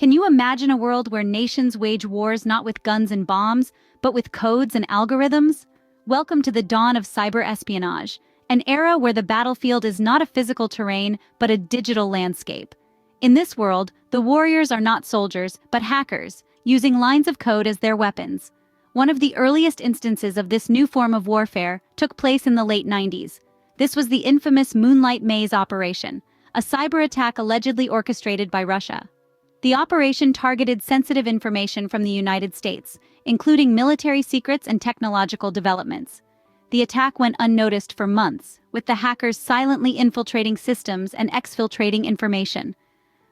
Can you imagine a world where nations wage wars not with guns and bombs, but with codes and algorithms? Welcome to the dawn of cyber espionage, an era where the battlefield is not a physical terrain, but a digital landscape. In this world, the warriors are not soldiers, but hackers, using lines of code as their weapons. One of the earliest instances of this new form of warfare took place in the late 90s. This was the infamous Moonlight Maze operation, a cyber attack allegedly orchestrated by Russia. The operation targeted sensitive information from the United States, including military secrets and technological developments. The attack went unnoticed for months, with the hackers silently infiltrating systems and exfiltrating information.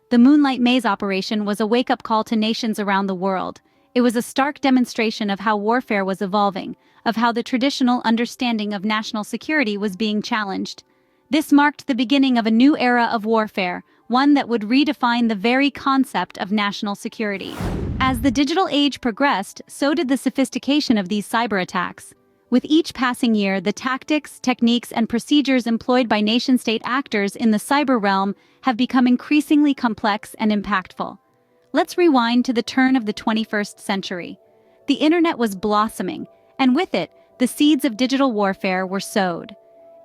The Moonlight Maze operation was a wake-up call to nations around the world. It was a stark demonstration of how warfare was evolving, of how the traditional understanding of national security was being challenged. This marked the beginning of a new era of warfare, one that would redefine the very concept of national security. As the digital age progressed, so did the sophistication of these cyber attacks. With each passing year, the tactics, techniques, and procedures employed by nation-state actors in the cyber realm have become increasingly complex and impactful. Let's rewind to the turn of the 21st century. The internet was blossoming, and with it, the seeds of digital warfare were sowed.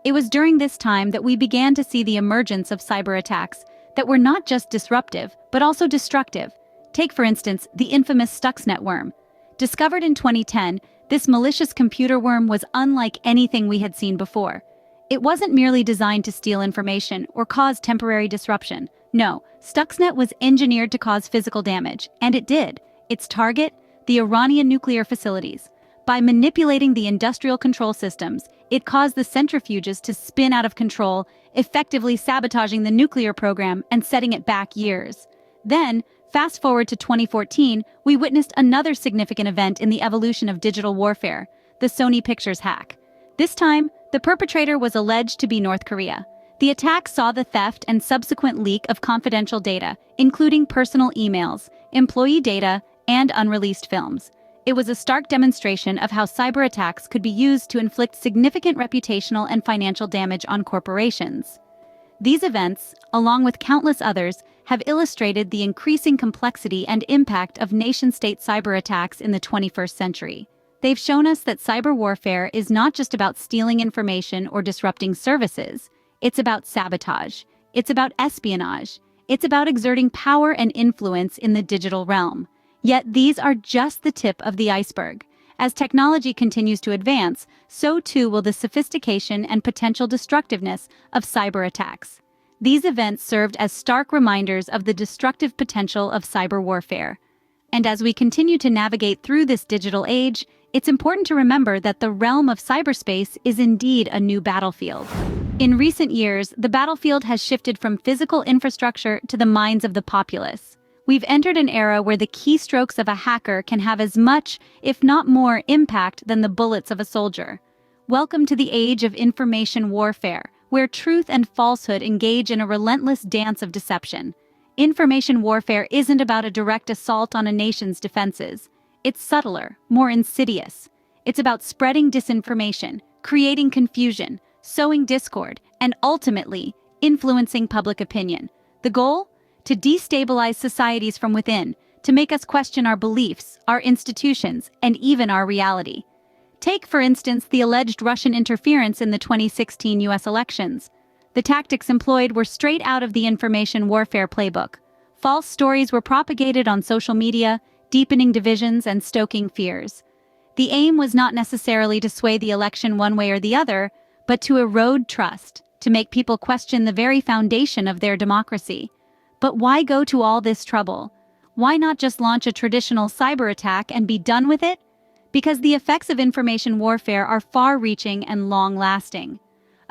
It was during this time that we began to see the emergence of cyber attacks that were not just disruptive, but also destructive. Take, for instance, the infamous Stuxnet worm. Discovered in 2010, this malicious computer worm was unlike anything we had seen before. It wasn't merely designed to steal information or cause temporary disruption. No, Stuxnet was engineered to cause physical damage, and it did. Its target? The Iranian nuclear facilities. By manipulating the industrial control systems, it caused the centrifuges to spin out of control, effectively sabotaging the nuclear program and setting it back years. Then, fast forward to 2014, we witnessed another significant event in the evolution of digital warfare, the Sony Pictures hack. This time, the perpetrator was alleged to be North Korea. The attack saw the theft and subsequent leak of confidential data, including personal emails, employee data, and unreleased films. It was a stark demonstration of how cyber attacks could be used to inflict significant reputational and financial damage on corporations. These events, along with countless others, have illustrated the increasing complexity and impact of nation-state cyber attacks in the 21st century. They've shown us that cyber warfare is not just about stealing information or disrupting services. It's about sabotage. It's about espionage. It's about exerting power and influence in the digital realm. Yet these are just the tip of the iceberg. As technology continues to advance, so too will the sophistication and potential destructiveness of cyber attacks. These events served as stark reminders of the destructive potential of cyber warfare. And as we continue to navigate through this digital age, it's important to remember that the realm of cyberspace is indeed a new battlefield. In recent years, the battlefield has shifted from physical infrastructure to the minds of the populace. We've entered an era where the keystrokes of a hacker can have as much, if not more, impact than the bullets of a soldier. Welcome to the age of information warfare, where truth and falsehood engage in a relentless dance of deception. Information warfare isn't about a direct assault on a nation's defenses. It's subtler, more insidious. It's about spreading disinformation, creating confusion, sowing discord, and ultimately, influencing public opinion. The goal? To destabilize societies from within, to make us question our beliefs, our institutions, and even our reality. Take, for instance, the alleged Russian interference in the 2016 US elections. The tactics employed were straight out of the information warfare playbook. False stories were propagated on social media, deepening divisions and stoking fears. The aim was not necessarily to sway the election one way or the other, but to erode trust, to make people question the very foundation of their democracy. But why go to all this trouble? Why not just launch a traditional cyber attack and be done with it? Because the effects of information warfare are far-reaching and long-lasting.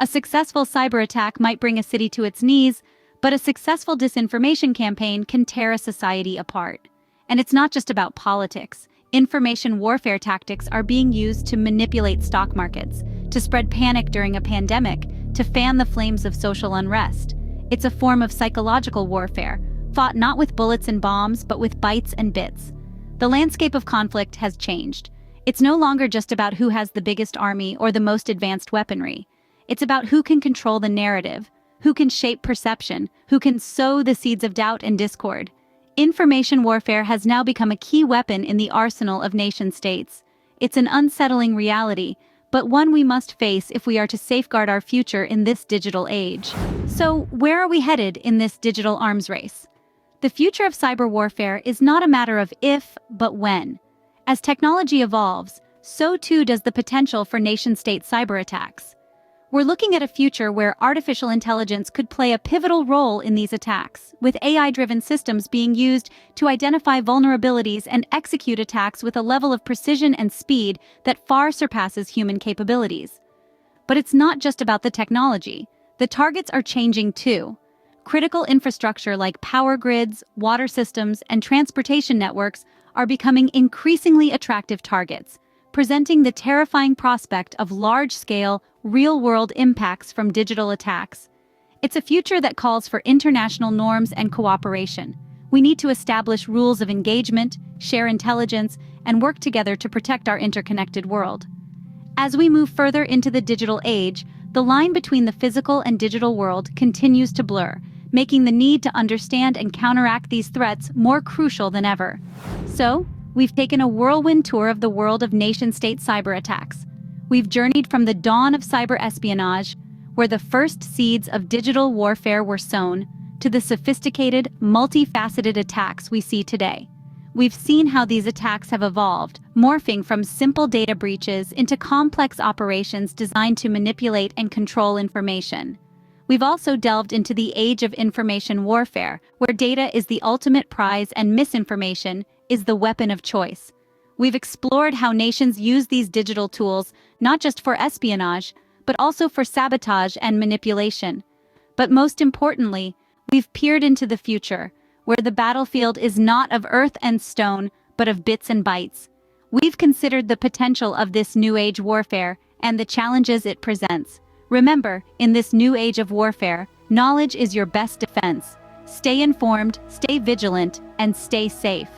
A successful cyber attack might bring a city to its knees, but a successful disinformation campaign can tear a society apart. And it's not just about politics. Information warfare tactics are being used to manipulate stock markets, to spread panic during a pandemic, to fan the flames of social unrest. It's a form of psychological warfare, fought not with bullets and bombs, but with bytes and bits. The landscape of conflict has changed. It's no longer just about who has the biggest army or the most advanced weaponry. It's about who can control the narrative, who can shape perception, who can sow the seeds of doubt and discord. Information warfare has now become a key weapon in the arsenal of nation-states. It's an unsettling reality, but one we must face if we are to safeguard our future in this digital age. So, where are we headed in this digital arms race? The future of cyber warfare is not a matter of if, but when. As technology evolves, so too does the potential for nation-state cyber attacks. We're looking at a future where artificial intelligence could play a pivotal role in these attacks, with AI-driven systems being used to identify vulnerabilities and execute attacks with a level of precision and speed that far surpasses human capabilities. But it's not just about the technology. The targets are changing too. Critical infrastructure like power grids, water systems, and transportation networks are becoming increasingly attractive targets, presenting the terrifying prospect of large-scale, real-world impacts from digital attacks. It's a future that calls for international norms and cooperation. We need to establish rules of engagement, share intelligence, and work together to protect our interconnected world. As we move further into the digital age, the line between the physical and digital world continues to blur, making the need to understand and counteract these threats more crucial than ever. So, we've taken a whirlwind tour of the world of nation-state cyber attacks. We've journeyed from the dawn of cyber espionage, where the first seeds of digital warfare were sown, to the sophisticated, multifaceted attacks we see today. We've seen how these attacks have evolved, morphing from simple data breaches into complex operations designed to manipulate and control information. We've also delved into the age of information warfare, where data is the ultimate prize and misinformation is the weapon of choice. We've explored how nations use these digital tools not just for espionage, but also for sabotage and manipulation. But most importantly, we've peered into the future, where the battlefield is not of earth and stone, but of bits and bytes. We've considered the potential of this new age warfare and the challenges it presents. Remember, in this new age of warfare, knowledge is your best defense. Stay informed, stay vigilant, and stay safe.